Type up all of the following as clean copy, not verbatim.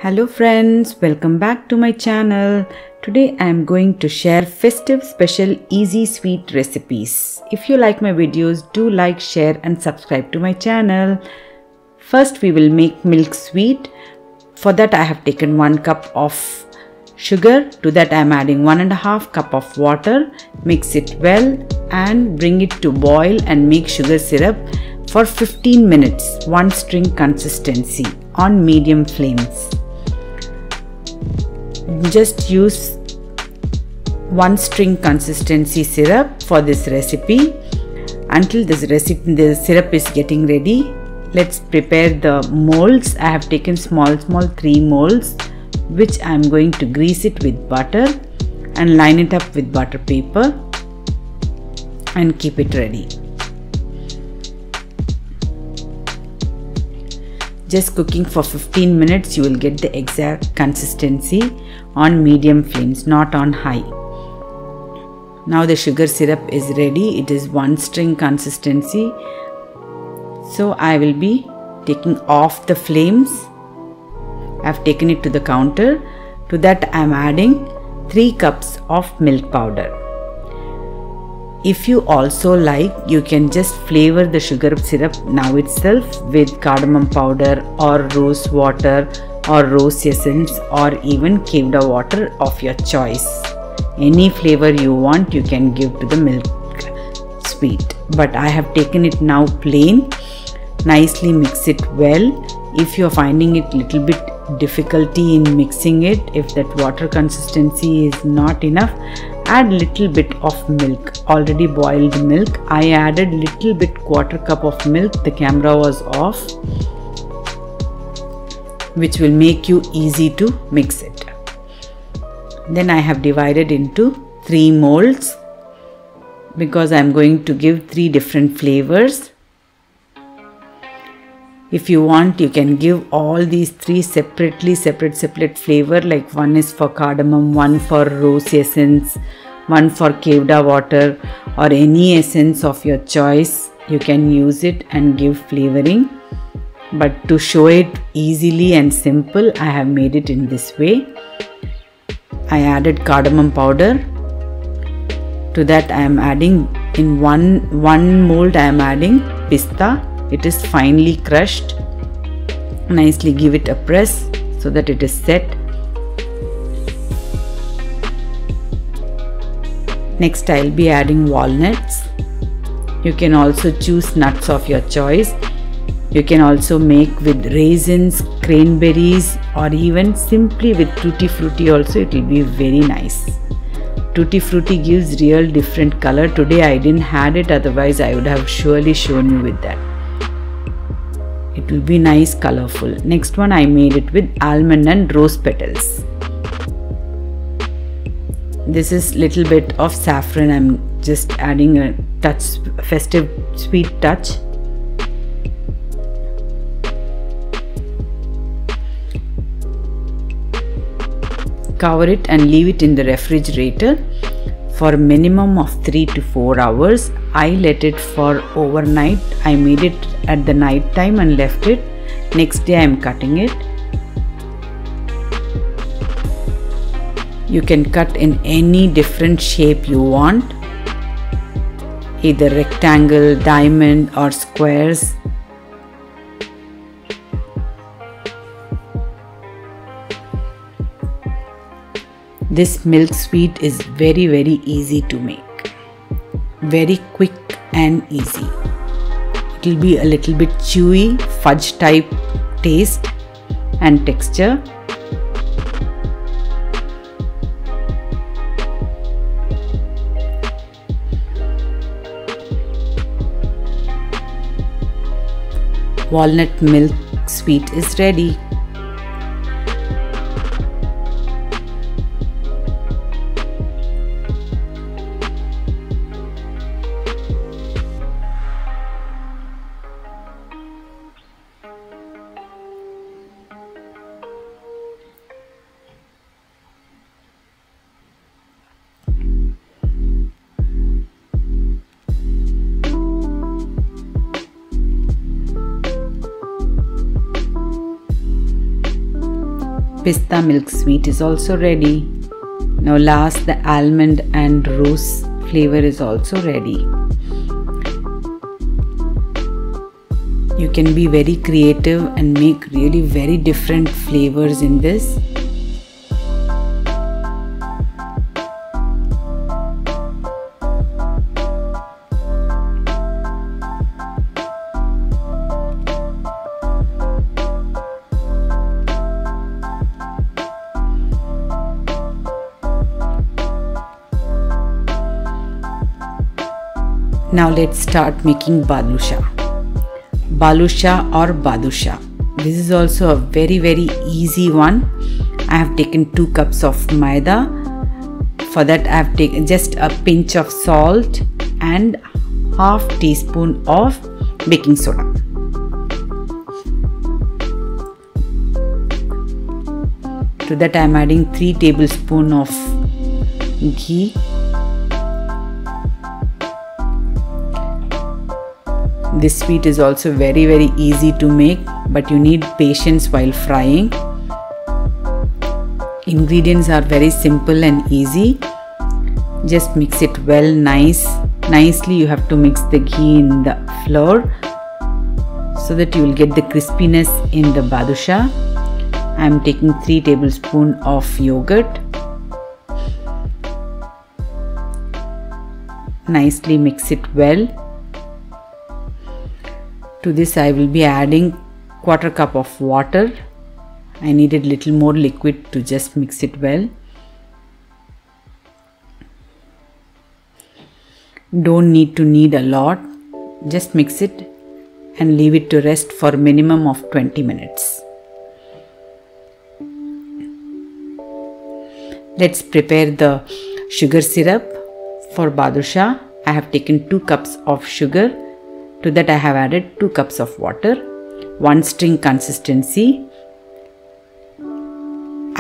Hello friends, welcome back to my channel. Today I am going to share festive special easy sweet recipes. If you like my videos, do like, share and subscribe to my channel. First we will make milk sweet. For that I have taken 1 cup of sugar. To that I am adding 1.5 cup of water. Mix it well and bring it to boil and make sugar syrup for 15 minutes, one string consistency on medium flames. Just use one string consistency syrup for this recipe until the syrup is getting ready. Let's prepare the molds. I have taken small 3 molds, which I am going to grease it with butter and line it up with butter paper and keep it ready. Just cooking for 15 minutes, you will get the exact consistency on medium flames, not on high. Now the sugar syrup is ready. It is 1 string consistency. So I will be taking off the flames. I have taken it to the counter. To that I am adding 3 cups of milk powder. If you also like, you can just flavor the sugar syrup now itself with cardamom powder or rose water or rose essence or even kevda water of your choice. Any flavor you want you can give to the milk sweet. But I have taken it now plain. Nicely mix it well. If you are finding it little bit difficulty in mixing it, if that water consistency is not enough, add little bit of milk, already boiled milk. I added little bit, 1/4 cup of milk. The camera was off, which will make you easy to mix it. Then I have divided into 3 molds because I am going to give 3 different flavors. If you want, you can give all these 3 separately, separate flavor, like one is for cardamom, one for rose essence, one for kevda water or any essence of your choice. You can use it and give flavoring. But to show it easily and simple, I have made it in this way. I added cardamom powder. To that I am adding in one mold I am adding pista. It is finely crushed. Nicely give it a press so that it is set. Next I will be adding walnuts. You can also choose nuts of your choice. You can also make with raisins, cranberries or even simply with tutti frutti also. It will be very nice. Tutti frutti gives real different color. Today I didn't had it, otherwise I would have surely shown you with that. It will be nice, colorful. Next one I made it with almond and rose petals. This is little bit of saffron. I'm just adding a touch, festive sweet touch. Cover it and leave it in the refrigerator for a minimum of 3 to 4 hours. I let it for overnight. I made it at the night time and left it. Next day I am cutting it. You can cut in any different shape you want, either rectangle, diamond or squares. This milk sweet is very easy to make. Very quick and easy. It will be a little bit chewy, fudge type taste and texture. Walnut milk sweet is ready. pista milk sweet is also ready. Now last, the almond and rose flavor is also ready. You can be very creative and make really very different flavors in this. Now let's start making balusha. Balusha or badusha. This is also a very easy one. I have taken 2 cups of maida. For that I have taken just a pinch of salt and half teaspoon of baking soda. To that I am adding 3 tablespoons of ghee. This sweet is also very easy to make, but you need patience while frying. Ingredients are very simple and easy. Just mix it well nicely. You have to mix the ghee in the flour so that you will get the crispiness in the badusha. I am taking 3 tablespoons of yogurt. Nicely mix it well. To this I will be adding 1/4 cup of water. I needed little more liquid to just mix it well. Don't need to knead a lot. Just mix it and leave it to rest for minimum of 20 minutes. Let's prepare the sugar syrup for badusha. I have taken 2 cups of sugar. To that I have added 2 cups of water, 1 string consistency.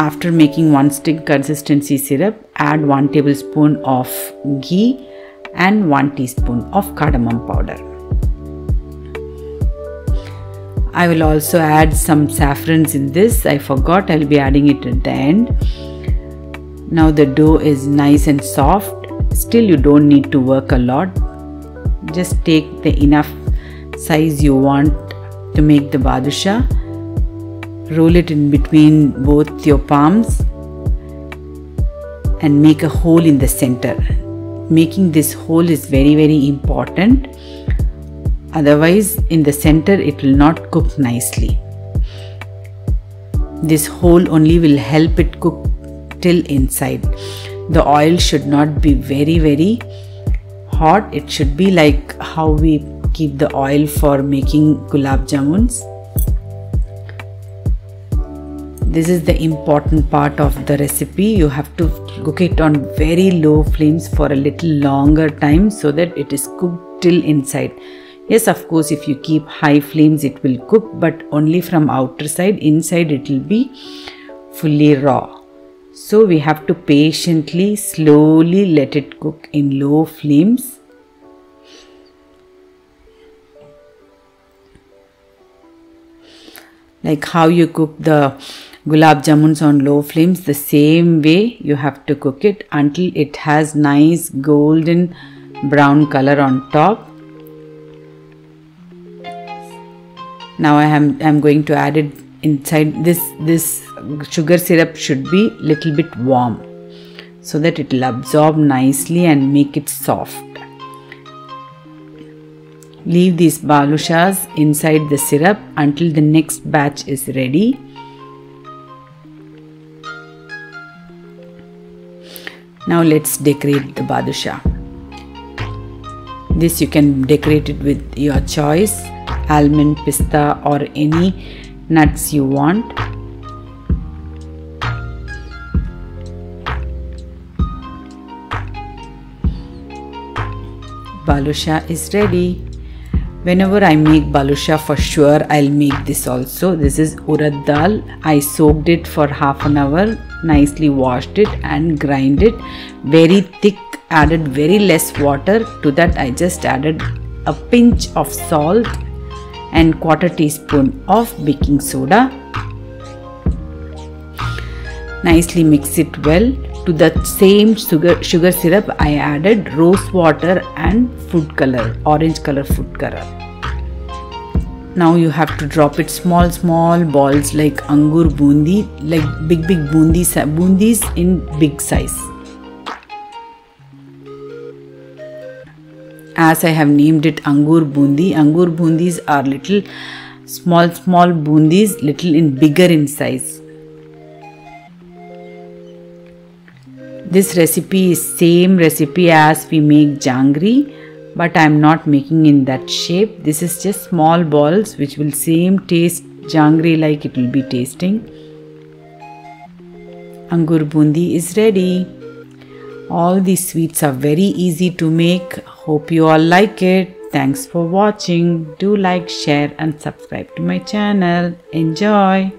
After making 1 string consistency syrup, add 1 tablespoon of ghee and 1 teaspoon of cardamom powder. I will also add some saffrons in this. I forgot, I'll be adding it at the end. Now the dough is nice and soft. Still you don't need to work a lot. Just take the enough size you want to make the badusha. Roll it in between both your palms and make a hole in the center. Making this hole is very important. Otherwise in the center it will not cook nicely. This hole only will help it cook till inside. The oil should not be very hot. It should be like how we keep the oil for making gulab jamuns. This is the important part of the recipe. You have to cook it on very low flames for a little longer time so that it is cooked till inside. Yes, of course, if you keep high flames it will cook, but only from outer side. Inside it will be fully raw. So we have to patiently, slowly let it cook in low flames. Like how you cook the gulab jamuns on low flames, the same way you have to cook it until it has nice golden brown color on top. Now I am going to add it inside. This sugar syrup should be little bit warm so that it will absorb nicely and make it soft. Leave these balushas inside the syrup until the next batch is ready. Now let's decorate the badusha. This you can decorate it with your choice, almond, pista or any nuts you want. Balusha is ready. Whenever I make balusha, for sure I'll make this also. This is urad dal. I soaked it for half an hour, nicely washed it and grind it. Very thick, added very less water. To that I just added a pinch of salt and 1/4 teaspoon of baking soda. Nicely mix it well. To that same sugar syrup, I added rose water and food color, orange color food color. Now you have to drop it small balls like angur bundi, like big bundis in big size. As I have named it angur bundis are little small bundis, little in bigger in size. This recipe is same recipe as we make jangri, but I am not making in that shape. This is just small balls which will same taste jangri like it will be tasting. Angur bundi is ready. All these sweets are very easy to make. Hope you all like it. Thanks for watching. Do like, share and subscribe to my channel. Enjoy.